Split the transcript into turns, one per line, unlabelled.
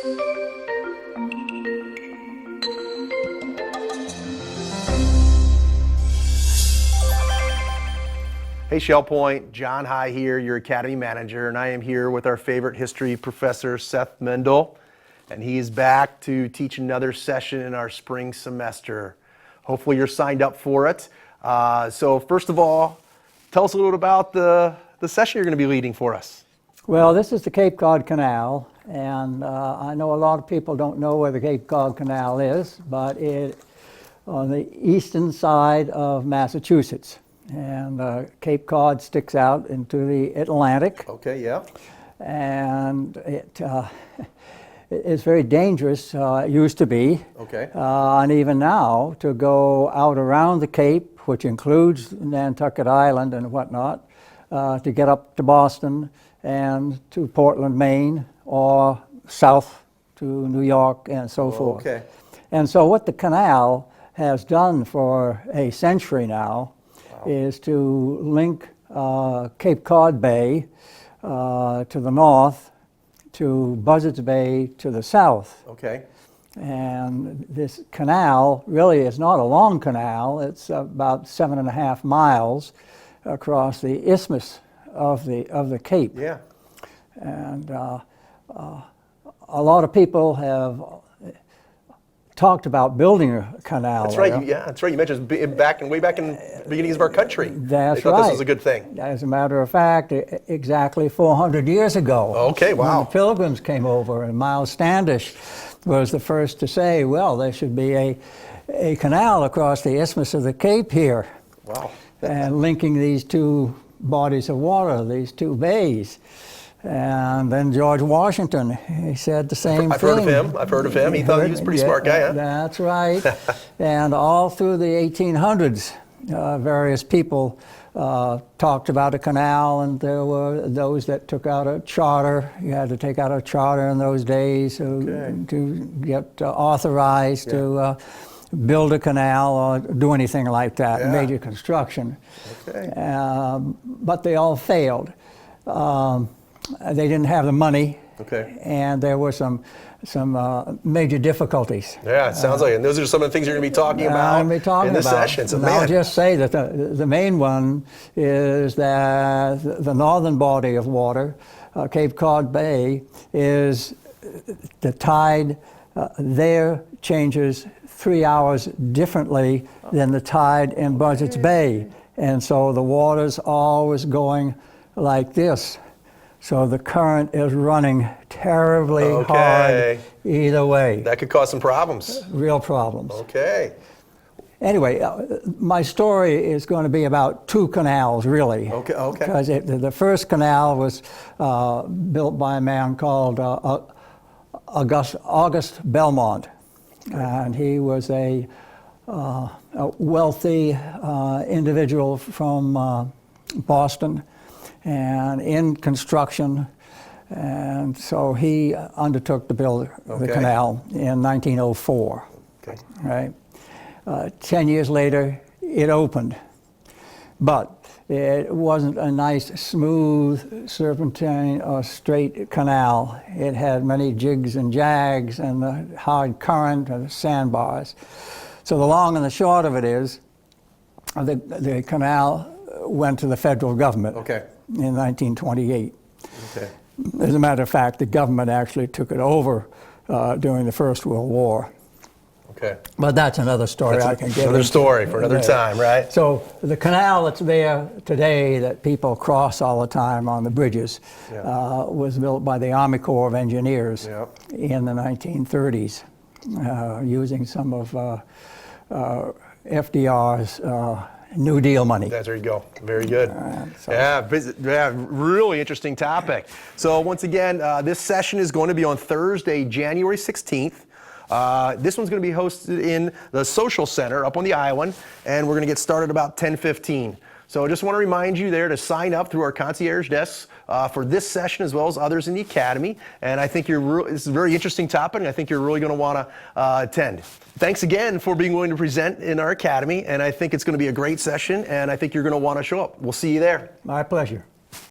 Hey Shell Point, John High here, your Academy Manager, and I am here with our favorite history professor, Seth Mendel, and he is back to teach another session in our spring semester. Hopefully you're signed up for it. So first of all, tell us a little bit about the session you're going to be leading for us.
Well, this is the Cape Cod Canal, and I know a lot of people don't know where the Cape Cod Canal is, but it's on the eastern side of Massachusetts. And Cape Cod sticks out into the Atlantic.
Okay, yeah.
And it's very dangerous, it used to be.
Okay.
And even now, to go out around the Cape, which includes Nantucket Island and whatnot, to get up to Boston and to Portland, Maine, or south to New York and so forth.
Okay.
And so what the canal has done for a century now is to link Cape Cod Bay to the north, to Buzzards Bay to the south.
Okay.
And this canal really is not a long canal. It's about 7.5 miles across the isthmus of the Cape.
Yeah.
And a lot of people have talked about building a canal.
That's right. Yeah, that's right. You mentioned way back in the beginnings of our country.
That's
they thought
right.
This was a good thing.
As a matter of fact, exactly 400 years ago.
Okay, wow.
When the Pilgrims came over, and Miles Standish was the first to say, well, there should be a canal across the isthmus of the Cape here.
Wow.
And linking these two bodies of water, these two bays. And then George Washington, he said the same thing.
I've heard of him. He thought he was a pretty smart guy, huh?
That's right. And all through the 1800s, various people talked about a canal, and there were those that took out a charter. You had to take out a charter in those days to get authorized to build a canal or do anything like that, major construction.
Okay.
But they all failed. They didn't have the money, and there were some major difficulties.
Yeah, it sounds like it. And those are some of the things you're going to be talking about in this session. So,
I'll just say that the main one is that the northern body of water, Cape Cod Bay, is the tide there changes 3 hours differently than the tide in Buzzards Bay. And so the water's always going like this. So the current is running terribly hard either way.
That could cause some problems.
Real problems.
Okay.
Anyway, my story is going to be about two canals, really.
Okay.
Because the first canal was built by a man called August Belmont. And he was a wealthy individual from Boston, and in construction, and so he undertook to build the canal in 1904.
Okay.
Right. 10 years later, it opened, but it wasn't a nice, smooth, serpentine or straight canal. It had many jigs and jags and the hard current and the sandbars. So the long and the short of it is, the canal went to the federal government in 1928.
Okay.
As a matter of fact, the government actually took it over during the First World War.
Okay.
But that's another story I can get into.
Another story for another time, right?
So the canal that's there today that people cross all the time on the bridges was built by the Army Corps of Engineers in the 1930s, using some of FDR's New Deal money.
There you go. Very good. Really interesting topic. So once again, this session is going to be on Thursday, January 16th. This one's going to be hosted in the Social Center up on the island, and we're going to get started about 10:15. So I just want to remind you there to sign up through our concierge desks for this session as well as others in the Academy. And I think this is a very interesting topic, and I think you're really going to want to attend. Thanks again for being willing to present in our Academy, and I think it's going to be a great session, and I think you're going to want to show up. We'll see you there.
My pleasure.